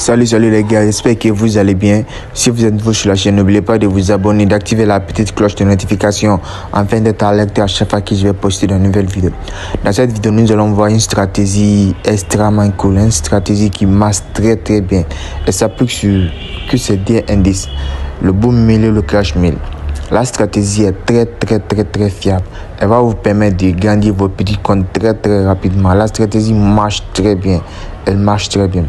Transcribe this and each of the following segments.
Salut les gars, j'espère que vous allez bien. Si vous êtes nouveau sur la chaîne, n'oubliez pas de vous abonner, d'activer la petite cloche de notification afin d'être alerté à chaque fois que je vais poster de nouvelles vidéos. Dans cette vidéo, nous allons voir une stratégie extrêmement cool, une stratégie qui marche très bien. Elle s'applique sur que ces deux indices, le boom mill et le crash mill. La stratégie est très fiable. Elle va vous permettre de gagner vos petits comptes très rapidement. La stratégie marche très bien. Elle marche très bien.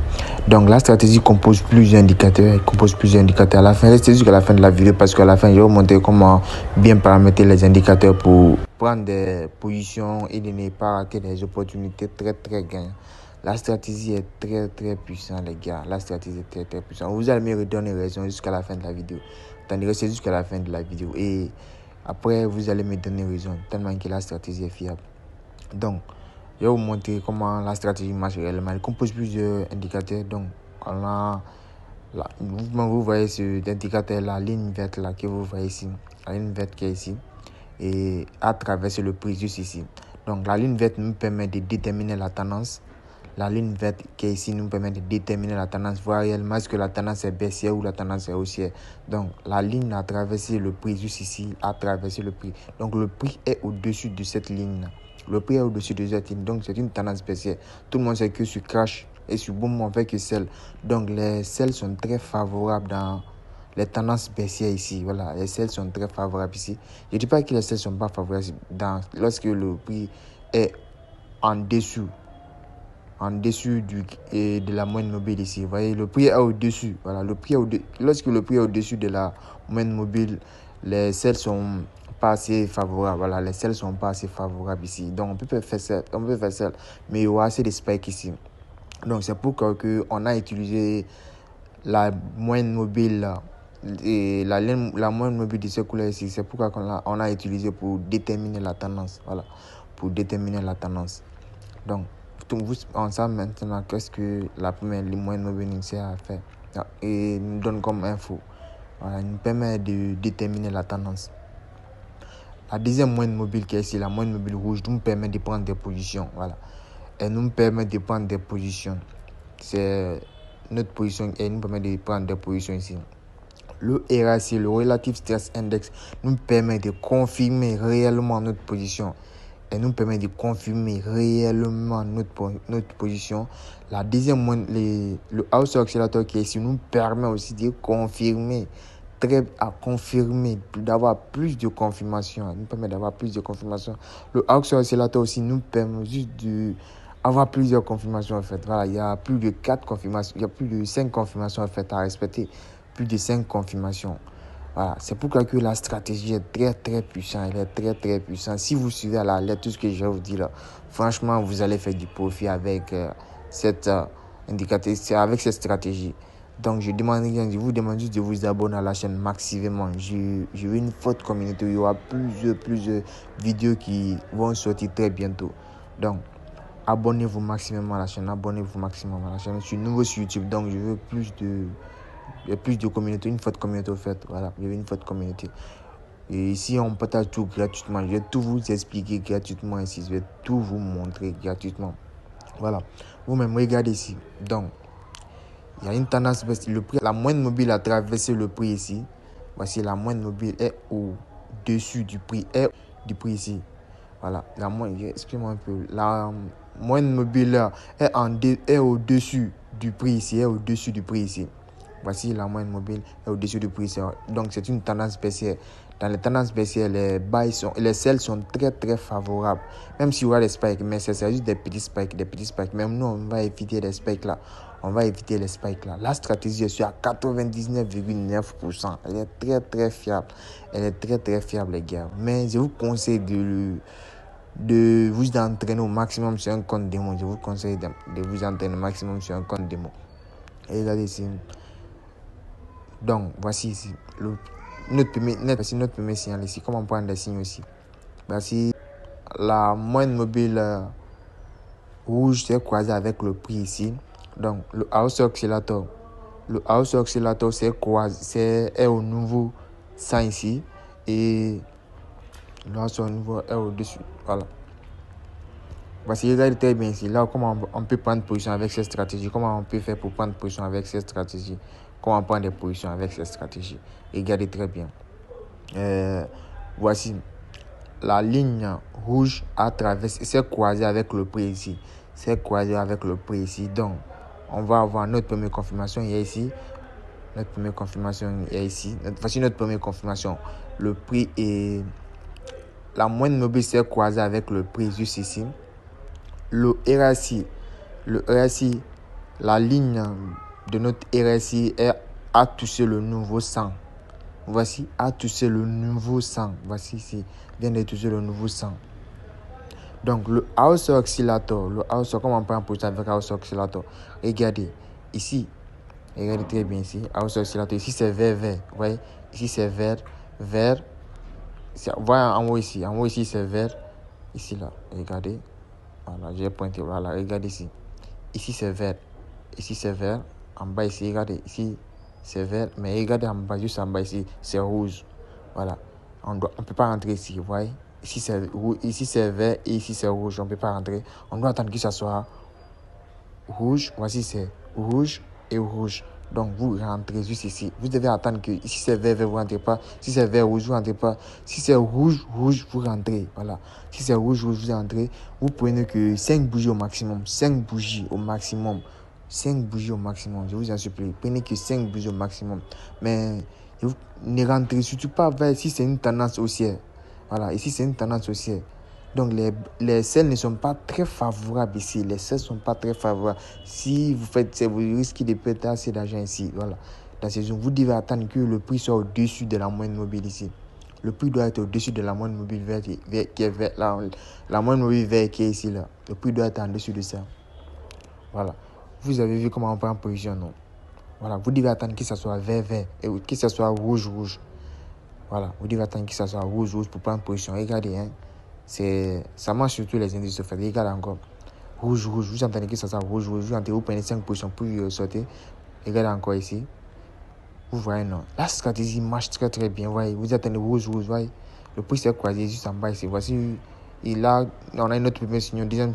Donc la stratégie compose plusieurs indicateurs. À la fin, restez jusqu'à la fin de la vidéo parce qu'à la fin, je vais vous montrer comment bien paramétrer les indicateurs pour prendre des positions et de ne pas rater des opportunités très gagnantes. La stratégie est très puissante, les gars. La stratégie est très puissante. Vous allez me redonner raison jusqu'à la fin de la vidéo. Attendez, restez jusqu'à la fin de la vidéo. Et après, vous allez me donner raison. Tellement que la stratégie est fiable. Donc, je vais vous montrer comment la stratégie marche réellement. Elle compose plusieurs indicateurs. Donc, on a vous voyez cet indicateur, la ligne verte là que vous voyez ici. La ligne verte qui est ici. Et à traverser le prix juste ici. Donc, la ligne verte nous permet de déterminer la tendance. La ligne verte qui est ici nous permet de déterminer la tendance, voir réellement est-ce que la tendance est baissière ou la tendance est haussière. Donc, la ligne a traversé le prix juste ici, a traversé le prix. Donc, le prix est au-dessus de cette ligne-là. Le prix est au-dessus de cette ligne. Donc, c'est une tendance baissière. Tout le monde sait que sur crash et sur boom, on fait que sell. Donc, les sells sont très favorables dans les tendances baissières ici. Voilà, les sells sont très favorables ici. Je ne dis pas que les sells ne sont pas favorables lorsque le prix est en dessous de la moyenne mobile ici. Vous voyez, le prix est au-dessus. Voilà, lorsque le prix est au-dessus de la moyenne mobile, les sells sont pas assez favorables. Voilà, les sells sont pas assez favorables ici. Donc, on peut faire sell, mais il y aura assez de spikes ici. Donc, c'est pourquoi on a utilisé la moyenne mobile et la moyenne mobile de ce couleur ici. C'est pourquoi on a utilisé pour déterminer la tendance. Voilà, pour déterminer la tendance. Donc, on sait maintenant qu'est-ce que la première moyenne mobile sert à faire. Et nous donne comme info. Voilà, il nous permet de déterminer la tendance. La deuxième moyenne mobile qui est ici, la moyenne mobile rouge, nous permet de prendre des positions. Voilà. Elle nous permet de prendre des positions. C'est notre position et nous permet de prendre des positions ici. Le RSI, le Relative Stress Index, nous permet de confirmer réellement notre position. Et nous permet de confirmer réellement notre position. La deuxième, le House Oscillator qui est ici nous permet aussi de confirmer, d'avoir plus de confirmation. Nous permet d'avoir plus de confirmation. Le House Oscillator aussi nous permet juste d'avoir plusieurs confirmations en fait. Voilà, il y a plus de 4 confirmations, il y a plus de 5 confirmations en fait à respecter. Plus de 5 confirmations. Voilà, c'est pourquoi que la stratégie est très puissante. Elle est très puissante. Si vous suivez à la lettre tout ce que je vais vous dire là, franchement, vous allez faire du profit avec cette avec cette stratégie. Donc, je vous demande juste de vous abonner à la chaîne massivement. J'ai une forte communauté. Il y aura plusieurs vidéos qui vont sortir très bientôt. Donc, abonnez-vous maximum à la chaîne. Je suis nouveau sur YouTube, donc je veux il y a plus de communauté, une forte communauté au fait. Voilà, il y avait une forte communauté. Et ici, on partage tout gratuitement. Je vais tout vous expliquer gratuitement ici. Je vais tout vous montrer gratuitement. Voilà. Vous-même, regardez ici. Donc, il y a une tendance baisse. La moyenne mobile a traversé le prix ici. Voici, la moyenne mobile est au-dessus du prix. Ici. Voilà. Excusez-moi un peu. La moyenne mobile est au-dessus du prix ici. Voici la moyenne mobile est au-dessus du prix. Donc, c'est une tendance baissière. Dans les tendances baissières, les sells sont très favorables. Même s'il y aura des spikes, mais c'est juste des petits spikes. Même nous, on va éviter les spikes là. La stratégie est sur à 99,9%. Elle est très fiable. Les gars. Mais je vous conseille de vous entraîner au maximum sur un compte démo. Je vous conseille de vous entraîner au maximum sur un compte démo. Et regardez ici. Donc, voici ici notre premier signal ici. Comment prendre des signes aussi. Voici la moyenne mobile rouge s'est croisée avec le prix ici. Donc, le house oscillator est au nouveau 100 ici. Et le house au nouveau est au-dessus. Voilà. Voici, regardez très bien ici. Là, comment on peut prendre position avec cette stratégie. Comment on peut faire pour prendre position avec cette stratégie. Comment prendre des positions avec cette stratégie. Regardez très bien. Voici. La ligne rouge a traversé, c'est croisé avec le prix ici. C'est croisé avec le prix ici. Donc, on va avoir notre première confirmation ici. Notre première confirmation est ici. Voici notre première confirmation. Le prix est... La moyenne mobile s'est croisée avec le prix juste ici. Le RSI, la ligne de notre RSI a touché le nouveau 100. Voici, a touché le nouveau 100. Voici ici, vient de toucher le nouveau 100. Donc, le house oscillator, comment on prend pour ça avec house oscillator? Regardez, ici, regardez très bien ici, house oscillator, ici c'est vert, vous voyez, ici c'est vert, voyez en haut ici c'est vert, ici là, regardez, voilà, j'ai pointé, voilà, regardez ici, ici c'est vert, en bas ici, regardez, ici c'est vert, mais regardez en bas, juste en bas ici, c'est rouge, voilà, on peut pas rentrer ici, vous voyez. Ici c'est vert et ici c'est rouge. On ne peut pas rentrer. On doit attendre que ça soit rouge. Voici c'est rouge et rouge. Donc vous rentrez juste ici. Vous devez attendre que ici c'est vert, vous ne rentrez pas. Si c'est vert, rouge, vous ne rentrez pas. Si c'est rouge, vous rentrez. Voilà. Si c'est rouge, vous rentrez. Vous prenez que 5 bougies au maximum. 5 bougies au maximum. 5 bougies au maximum. Je vous en supplie. Prenez que 5 bougies au maximum. Mais ne rentrez surtout pas vers si c'est une tendance haussière. Voilà, ici c'est une tendance haussière. Donc les selles ne sont pas très favorables ici. Les selles ne sont pas très favorables. Si vous faites ça, vous risquez de perdre assez d'argent ici. Voilà. Dans ces zones, vous devez attendre que le prix soit au-dessus de la moyenne mobile ici. Le prix doit être au-dessus de la moyenne mobile verte qui est vert, la moyenne mobile verte qui est ici là. Le prix doit être en dessus de ça. Voilà. Vous avez vu comment on prend position, non? Voilà. Vous devez attendre que ça soit vert et que ça soit rouge. Voilà, vous devez attendre que ça soit rouge pour prendre position. Regardez, hein, ça marche sur tous les indices de fait. Regardez encore. Rouge, vous entendez que ça soit rouge. Vous prenez 5 positions pour sortir. Regardez encore ici. Vous voyez, non. La stratégie marche très très bien. Voyez, vous attendez rouge, voyez. Le prix s'est croisé juste en bas ici. Voici, et là, on a notre premier signal, deuxième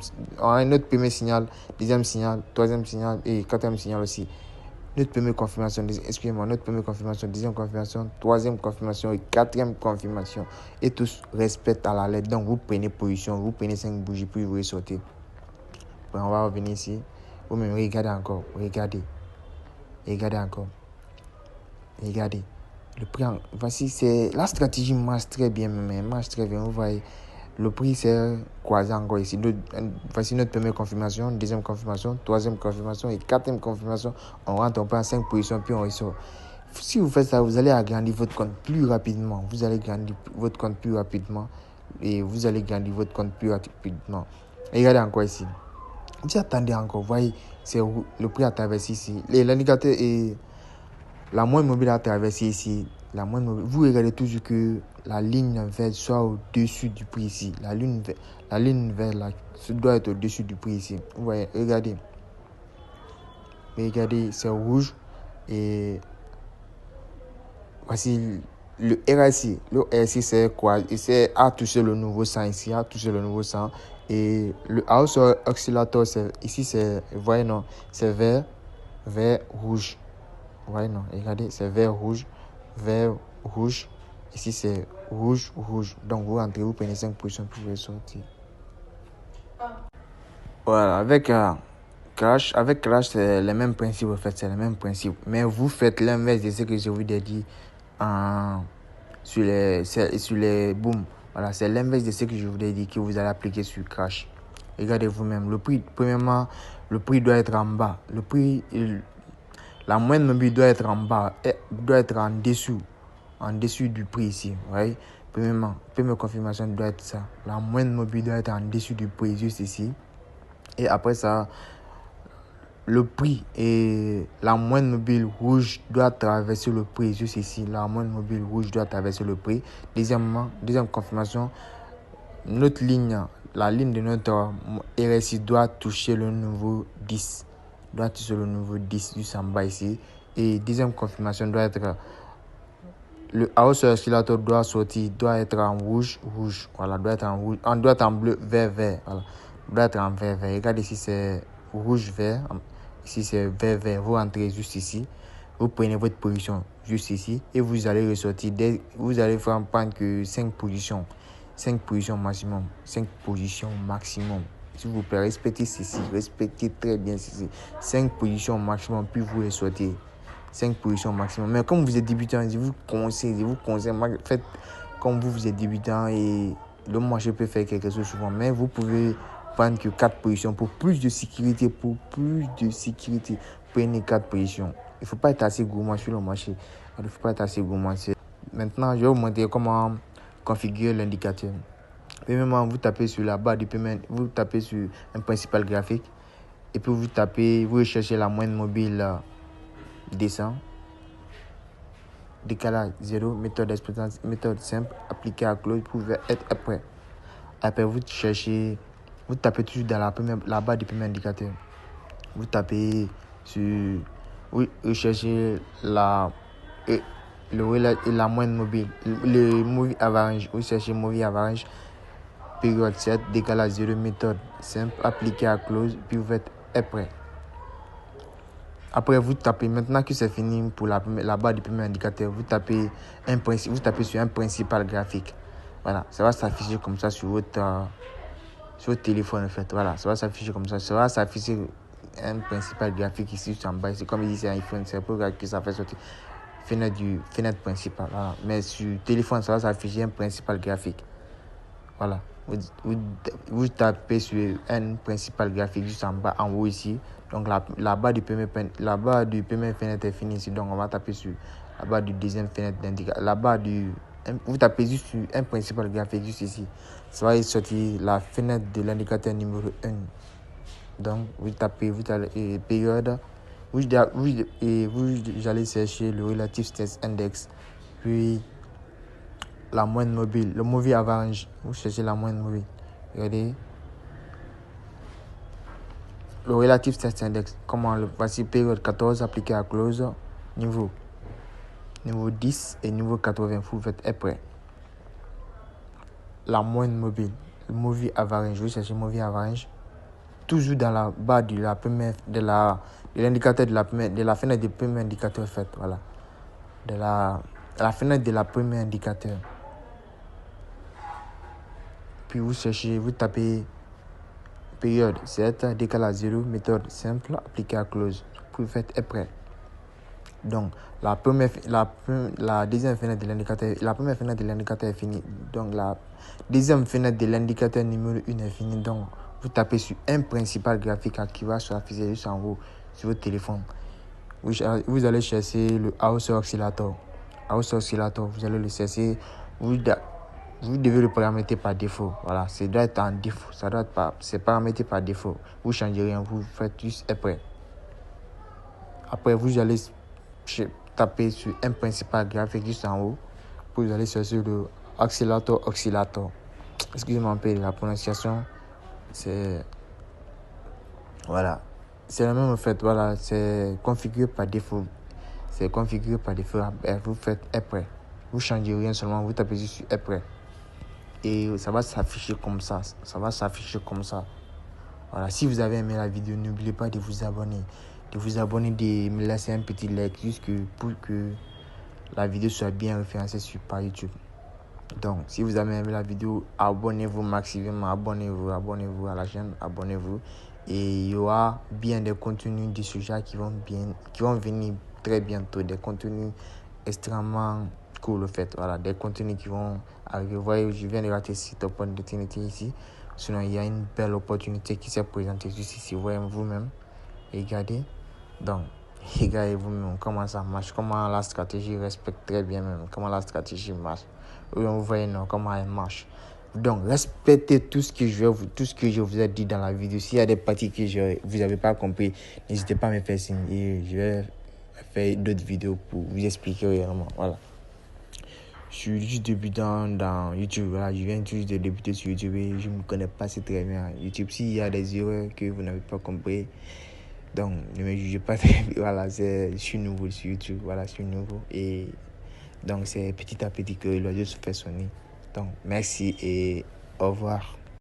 signal, troisième signal et quatrième signal aussi. Notre première confirmation, deuxième confirmation, troisième confirmation et quatrième confirmation. Et tous respectent à la lettre. Donc, vous prenez position, vous prenez 5 bougies, puis vous ressortez. Bon, on va revenir ici. Vous-même, regardez encore. Regardez encore. Regardez. Le prix, voici, c'est la stratégie marche très bien, Vous voyez, le prix s'est croisé encore ici. Voici notre première confirmation, deuxième confirmation, troisième confirmation et quatrième confirmation. On rentre, on prend 5 positions, puis on ressort. Si vous faites ça, vous allez agrandir votre compte plus rapidement. Et vous allez grandir votre compte plus rapidement. Et regardez encore ici. Vous attendez encore. Vous voyez, c'est le prix à traverser ici. L'indicateur est... La moyenne mobile a traversé ici. Vous regardez toujours que la ligne verte soit au-dessus du prix ici. La ligne verte là, doit être au-dessus du prix ici. Vous voyez, regardez. Regardez, c'est rouge. Et voici le RSI. Le RSI, c'est quoi? Il a touché le nouveau 100 ici. Et le house oscillator, ici, c'est, vous voyez, non, c'est vert, rouge. Ouais, non, regardez, c'est vert, rouge. Ici, c'est rouge. Donc, vous rentrez, vous prenez 5 positions pour vous sortir. Voilà, avec Crash, c'est le même principe, en fait, c'est le même principe. Mais vous faites l'inverse de ce que je vous ai dit sur les booms. Voilà, c'est l'inverse de ce que je vous ai dit que vous allez appliquer sur Crash. Regardez vous-même. Le prix, premièrement, le prix doit être en bas. La moyenne mobile doit être en bas, doit être en dessous du prix ici. Vous voyez? Premièrement, première confirmation doit être ça. La moyenne mobile doit être en dessous du prix juste ici. Et après ça, le prix et la moyenne mobile rouge doit traverser le prix juste ici. La moyenne mobile rouge doit traverser le prix. Deuxième confirmation, notre ligne, la ligne de notre RSI doit toucher le nouveau 10. Doit toucher le nouveau 10 juste en bas ici. Et deuxième confirmation doit être le house oscillator doit être en rouge. Voilà, doit être en rouge. On doit être en bleu, vert. Voilà. doit être en vert vert. Regardez si c'est rouge vert. Si c'est vert vert, vous entrez juste ici. Vous prenez votre position juste ici et vous allez ressortir. Vous allez faire prendre que 5 positions. 5 positions maximum. 5 positions maximum. S'il vous plaît, respectez ceci. Respectez très bien ceci. 5 positions maximum, puis vous ressortez. 5 positions maximum. Mais comme vous êtes débutant, je vous conseille, faites comme vous êtes débutant et le marché peut faire quelque chose souvent. Mais vous pouvez prendre que 4 positions pour plus de sécurité. Prenez 4 positions. Il ne faut pas être assez gourmand sur le marché. Maintenant, je vais vous montrer comment configurer l'indicateur. Premièrement, vous tapez sur la barre du paiement, vous tapez sur un principal graphique. Et puis vous recherchez la moyenne mobile descend. Décalage 0, méthode d'exploitation, méthode simple, appliquée à close pour être prêt. Après, vous tapez toujours dans la barre du premier indicateur. Vous tapez sur, vous recherchez la moyenne mobile, le movie average. Vous cherchez movie average, période 7, décalage 0, méthode simple, appliquée à close, puis vous êtes prêt. Après, vous tapez, maintenant que c'est fini pour la barre du premier indicateur, vous tapez sur un principal graphique. Voilà, ça va s'afficher comme ça sur votre téléphone en fait. Voilà, ça va s'afficher comme ça. Ça va s'afficher un principal graphique ici en bas. C'est comme ici c'est un iPhone, c'est pour que ça fait sortir fenêtre principale. Voilà. Mais sur téléphone, ça va s'afficher un principal graphique. Voilà. Vous tapez sur un principal graphique juste en bas, en haut ici. Donc la barre du premier fenêtre est finie ici. Donc on va taper sur la barre du deuxième fenêtre d'indicateur. Vous tapez juste sur un principal graphique juste ici. Ça va sortir la fenêtre de l'indicateur numéro 1. Donc vous tapez période. Vous allez chercher le relative stress index. Puis la moyenne mobile, le movie average. Vous cherchez la moyenne mobile. Regardez. Le relative stress index. Voici période 14 appliqué à close. Niveau 10 et niveau 80. Vous faites prêt. La moyenne mobile. Le movie average. Vous cherchez movie average. Toujours dans la barre de l'indicateur de la fenêtre du premier indicateur en fait. Voilà. De la fenêtre de la première indicateur. Puis vous tapez période 7, décalage 0, méthode simple, appliquée à close. Puis vous faites prêt. Donc la deuxième fenêtre de l'indicateur, la première fenêtre de l'indicateur est finie. Donc la deuxième fenêtre de l'indicateur numéro 1 est finie. Donc vous tapez sur un principal graphique qui va s'afficher juste en haut sur votre téléphone. Vous allez chercher le house oscillator. Vous allez le chercher. Vous devez le paramétrer par défaut. Voilà, ça doit être en défaut. C'est paramétré par défaut. Vous ne changez rien, vous faites juste prêt. Après, vous allez taper sur un principal graphique juste en haut. Puis vous allez chercher le oscillator. Excusez-moi un peu la prononciation. Voilà. C'est la même en fait. Voilà, c'est configuré par défaut. Vous faites prêt. Vous ne changez rien seulement, vous tapez juste sur prêt. Et ça va s'afficher comme ça. Voilà. Si vous avez aimé la vidéo, n'oubliez pas de vous abonner. De me laisser un petit like pour que la vidéo soit bien référencée par YouTube. Donc, si vous avez aimé la vidéo, abonnez-vous maximum. Abonnez-vous à la chaîne. Abonnez-vous. Et il y aura bien des contenus de ce genre qui vont venir très bientôt. Des contenus extrêmement cool au fait. Voilà, des contenus qui vont arriver. Vous voyez, je viens de rater cette opportunité ici. Sinon, il y a une belle opportunité qui s'est présentée juste ici. Vous voyez vous-même. Regardez. Donc, regardez vous-même comment ça marche. Comment la stratégie respecte très bien même. Comment la stratégie marche. Vous voyez non, comment elle marche. Donc, respectez tout ce que je vous ai dit dans la vidéo. S'il y a des parties que vous n'avez pas compris, n'hésitez pas à me faire signe. Et je vais faire d'autres vidéos pour vous expliquer réellement. Voilà. Je suis juste débutant dans YouTube. Voilà. Je viens juste de débuter sur YouTube et je ne me connais pas assez très bien YouTube. S'il y a des erreurs que vous n'avez pas compris, donc ne me jugez pas très bien. Voilà, je suis nouveau sur YouTube. Voilà, je suis nouveau. Et donc, c'est petit à petit que l'audio se fait sonner. Donc, merci et au revoir.